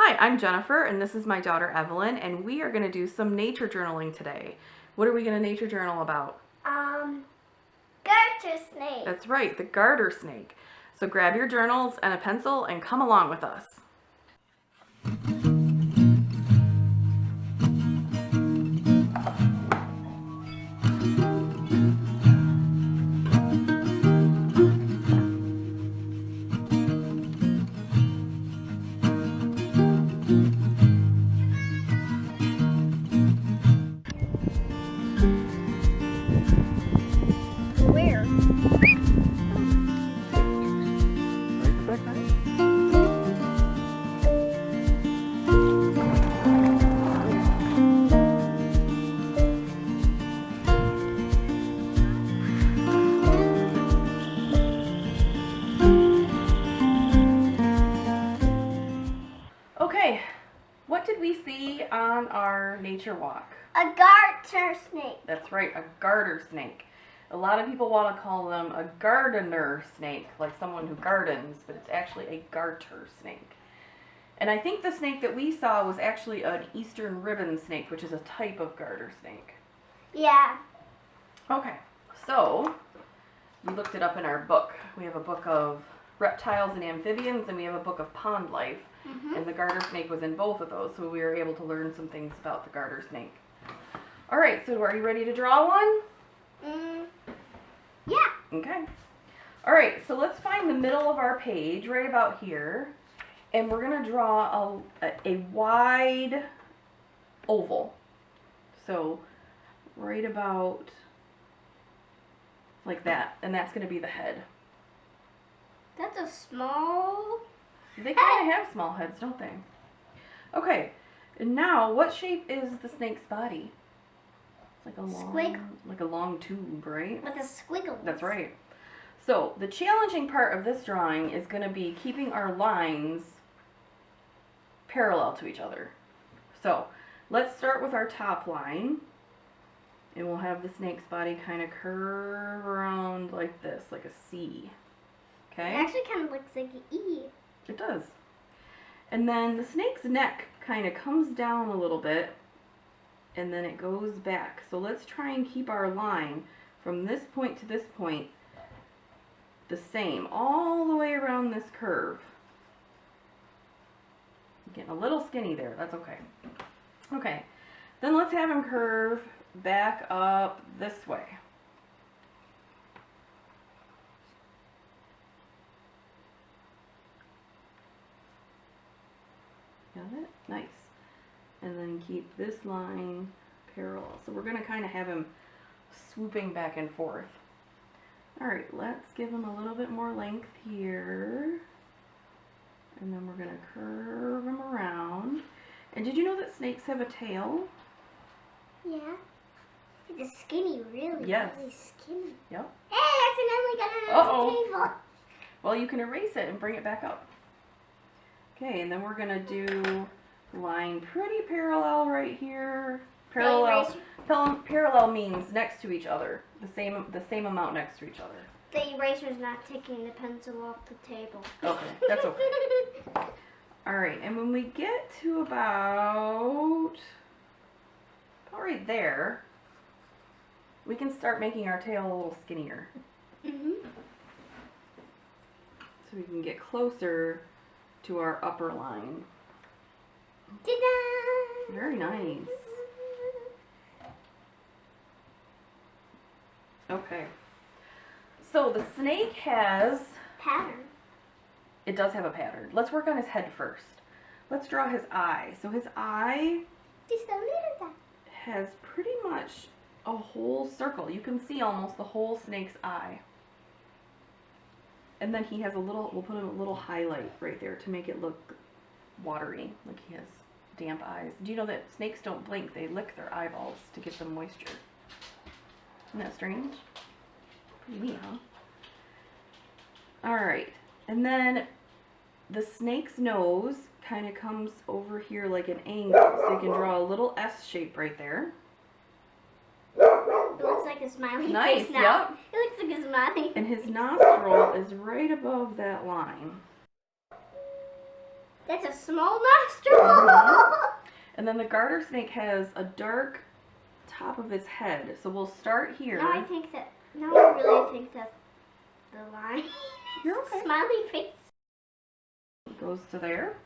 Hi, I'm Jennifer, and this is my daughter Evelyn, and we are going to do some nature journaling today. What are we going to nature journal about? Garter snake. That's right, the garter snake. So grab your journals and a pencil and come along with us. Where? Okay, what did we see on our nature walk? A garter snake. That's right, a garter snake. A lot of people want to call them a gardener snake, like someone who gardens, but it's actually a garter snake. And I think the snake that we saw was actually an eastern ribbon snake, which is a type of garter snake. Yeah. Okay, so we looked it up in our book. We have a book of reptiles and amphibians, and we have a book of pond life. And the garter snake was in both of those, so we were able to learn some things about the garter snake. All right, so are you ready to draw one? Yeah. Okay. All right, so let's find the middle of our page right about here, and we're going to draw a wide oval. So right about like that, and that's going to be the head. That's a small. They kind of have small heads, don't they? Okay, and now what shape is the snake's body? It's like a long, Squiggle. like a long tube, right? With a squiggle. That's right. So the challenging part of this drawing is going to be keeping our lines parallel to each other. So let's start with our top line, and we'll have the snake's body kind of curve around like this, like a C. Okay? It actually kind of looks like an E. It does. And then the snake's neck kind of comes down a little bit, and then it goes back. So let's try and keep our line from this point to this point the same, all the way around this curve. Getting a little skinny there, that's okay. Okay, then let's have him curve back up this way. Got it? Nice. And then keep this line parallel. So we're going to kind of have him swooping back and forth. Alright, let's give him a little bit more length here. And then we're going to curve him around. And did you know that snakes have a tail? Yeah. It's skinny, really. Yes. Really skinny. Yep. Hey, I accidentally got it on the table. Well, you can erase it and bring it back up. Okay, and then we're going to do line pretty parallel right here. Parallel means next to each other. The same amount next to each other. The eraser's not taking the pencil off the table. Okay, that's okay. Alright, and when we get to about right there, we can start making our tail a little skinnier. So we can get closer to our upper line. Ta-da! Very nice. Okay. So the snake has... Pattern. It does have a pattern. Let's work on his head first. Let's draw his eye. So his eye Just a little bit. has pretty much a whole circle. You can see almost the whole snake's eye. And then he has a little, we'll put a little highlight right there to make it look watery, like he has damp eyes. Do you know that snakes don't blink? They lick their eyeballs to get them moisture. Isn't that strange? Pretty neat, huh? Alright, and then the snake's nose kind of comes over here like an angle, so you can draw a little S shape right there. It looks like a smiley Nice, face now. yep. It looks like a smiley. And his nostril is right above that line. That's a small nostril. And then the garter snake has a dark top of its head. So we'll start here. Now I really think that the line You're okay. smiley face. Goes to there.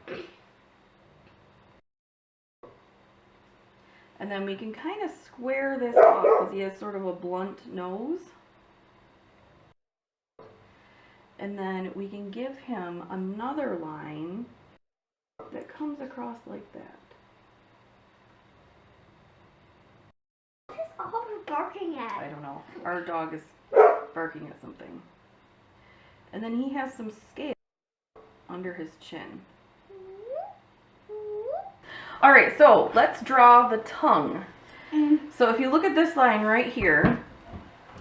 And then we can kind of square this off because he has sort of a blunt nose. And then we can give him another line that comes across like that. What is Oliver barking I at? don't know. Our dog is barking at something. And then he has some scales under his chin. Alright, so let's draw the tongue. So if you look at this line right here,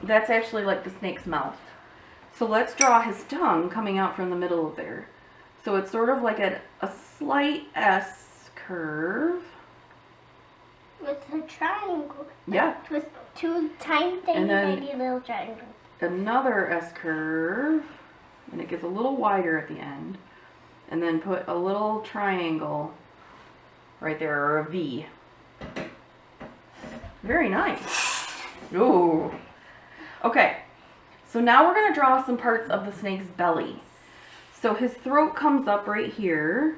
that's actually like the snake's mouth. So let's draw his tongue coming out from the middle of there. So it's sort of like a slight S curve. With a triangle. Yeah. With two tiny, And then- tiny little triangles. Another S curve. And it gets a little wider at the end. And then put a little triangle right there, or a V. Very nice. Ooh. Okay. So now we're going to draw some parts of the snake's belly. So his throat comes up right here.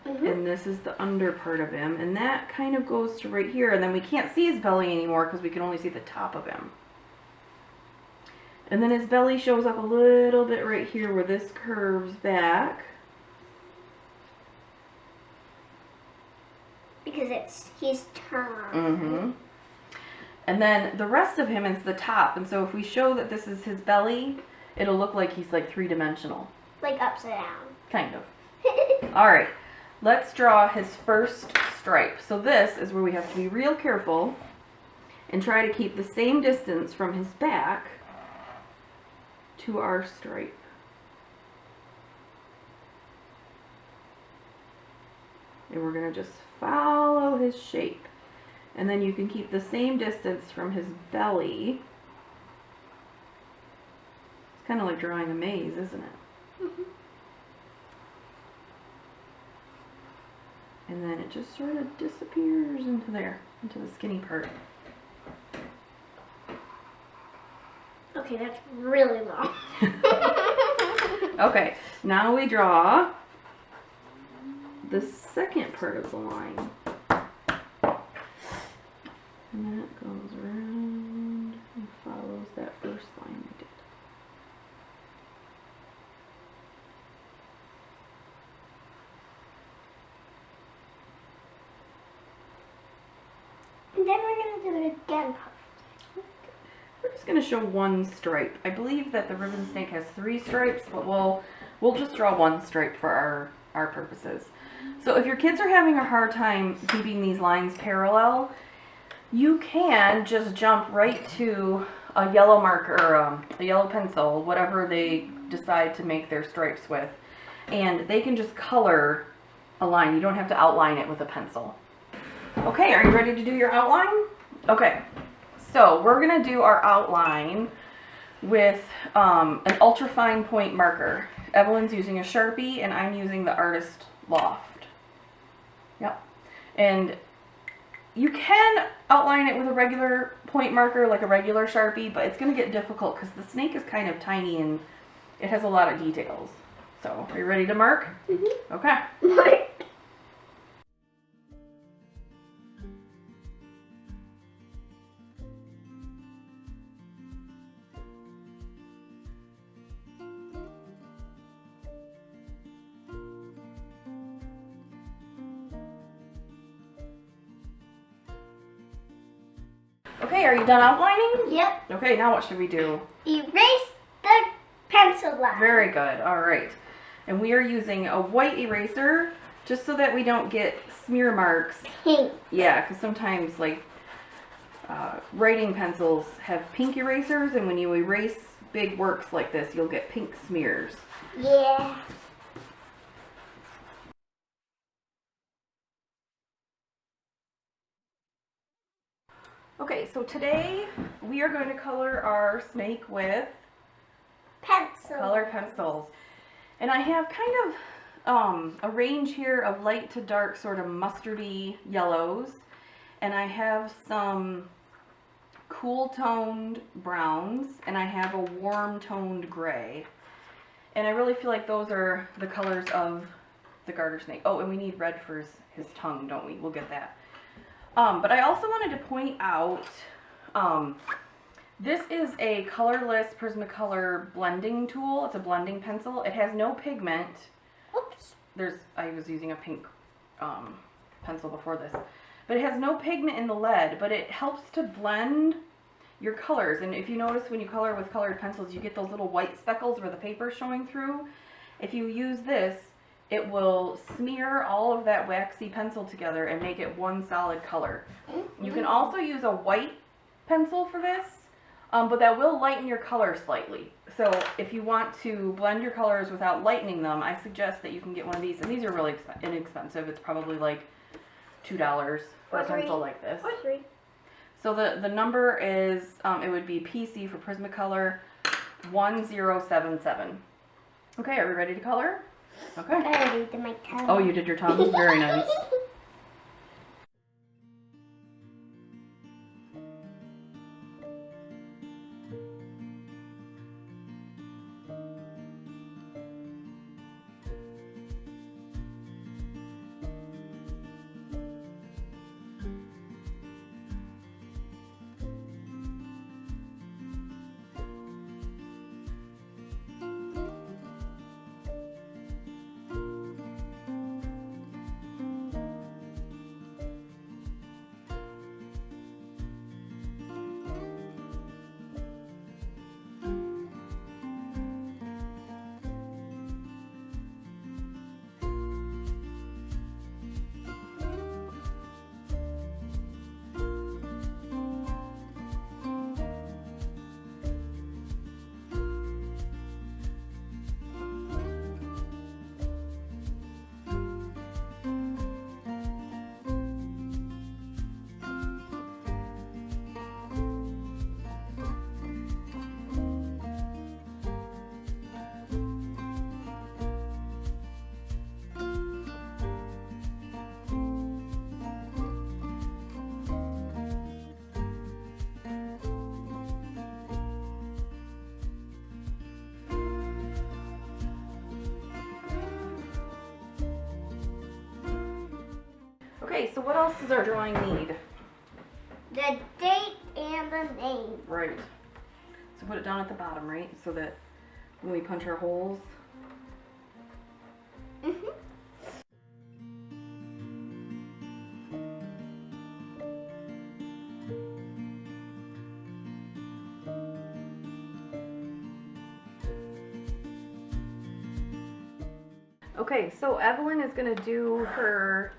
And this is the under part of him. And that kind of goes to right here. And then we can't see his belly anymore because we can only see the top of him. And then his belly shows up a little bit right here where this curves back. Because he's turned. Mm-hmm. And then the rest of him is the top. And so if we show that this is his belly, it'll look like he's like three-dimensional. Like upside down. Kind of. Alright, let's draw his first stripe. So this is where we have to be real careful and try to keep the same distance from his back to our stripe. And we're going to just follow his shape. And then you can keep the same distance from his belly. It's kind of like drawing a maze, isn't it? Mm-hmm. And then it just sort of disappears into there, into the skinny part. Okay, that's really long. Okay, now we draw the second part of the line. And that goes around and follows that first line we did. And then we're going to do it again. We're just going to show one stripe. I believe that the ribbon snake has 3 stripes, but we'll just draw one stripe for our purposes. So if your kids are having a hard time keeping these lines parallel, you can just jump right to a yellow marker, or a yellow pencil, whatever they decide to make their stripes with, and they can just color a line. You don't have to outline it with a pencil. Okay, are you ready to do your outline? Okay, so we're going to do our outline with an ultra fine point marker. Evelyn's using a Sharpie and I'm using the Artist Loft. Yep. And you can outline it with a regular point marker, like a regular Sharpie, but it's going to get difficult because the snake is kind of tiny and it has a lot of details. So, are you ready to mark? Mm-hmm. Okay. Okay, are you done outlining? Yep. Okay, now what should we do? Erase the pencil line. Very good, alright. And we are using a white eraser just so that we don't get smear marks. Pink. Yeah, because sometimes like writing pencils have pink erasers, and when you erase big works like this, you'll get pink smears. Yeah. Okay, so today we are going to color our snake with Pencil. color pencils. And I have kind of a range here of light to dark sort of mustardy yellows, and I have some cool toned browns, and I have a warm toned gray. And I really feel like those are the colors of the garter snake. Oh, and we need red for his tongue, don't we? We'll get that. But I also wanted to point out, this is a colorless Prismacolor blending tool. It's a blending pencil. It has no pigment. Oops. I was using a pink pencil before this. But it has no pigment in the lead, but it helps to blend your colors. And if you notice when you color with colored pencils, you get those little white speckles where the paper is showing through. If you use this, it will smear all of that waxy pencil together and make it one solid color. You can also use a white pencil for this, but that will lighten your color slightly. So if you want to blend your colors without lightening them, I suggest that you can get one of these. And these are really inexpensive. It's probably like $2 for a pencil like this. Or 3. So the number is, it would be PC for Prismacolor 1077. Okay, are we ready to color? Okay. I already did my tongue. Oh, you did your tongue? Very nice. Okay, so what else does our drawing need? The date and the name. Right. So put it down at the bottom, right? So that when we punch our holes. Mm-hmm. Okay, so Evelyn is going to do her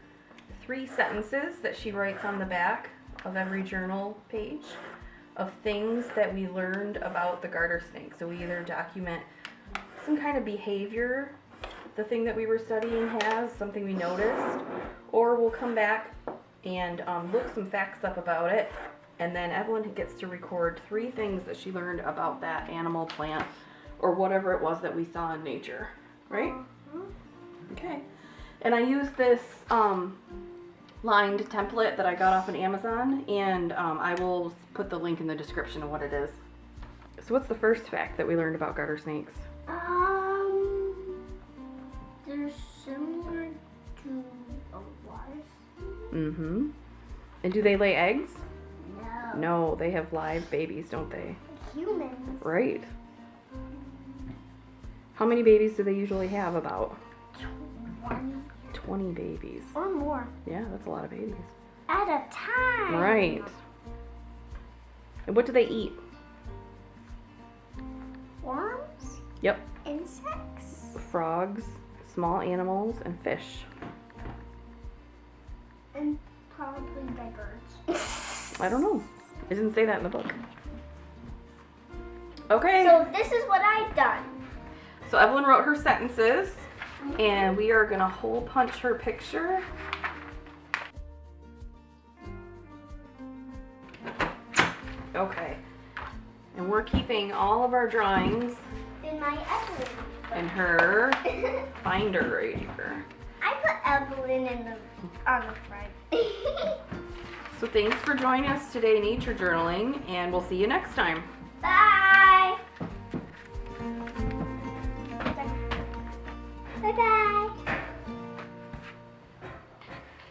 3 sentences that she writes on the back of every journal page of things that we learned about the garter snake. So we either document some kind of behavior the thing that we were studying has, something we noticed, or we'll come back and look some facts up about it, and then Evelyn gets to record 3 things that she learned about that animal, plant, or whatever it was that we saw in nature, right? Okay. And I use this lined template that I got off of Amazon, and I will put the link in the description of what it is. So what's the first fact that we learned about garter snakes? They're similar to a wasp. Mm-hmm. And do they lay eggs? No. No, they have live babies, don't they? Humans. Right. How many babies do they usually have about? 20 babies. Or more. Yeah, that's a lot of babies. At a time. Right. And what do they eat? Worms? Yep. Insects? Frogs, small animals, and fish. And probably by birds. I don't know. It didn't say that in the book. Okay. So this is what I've done. So Evelyn wrote her sentences, and we are gonna hole punch her picture. Okay. And we're keeping all of our drawings in my Evelyn. And her binder right here. I put Evelyn on the front. So thanks for joining us today, Nature Journaling, and we'll see you next time. Bye. Bye-bye.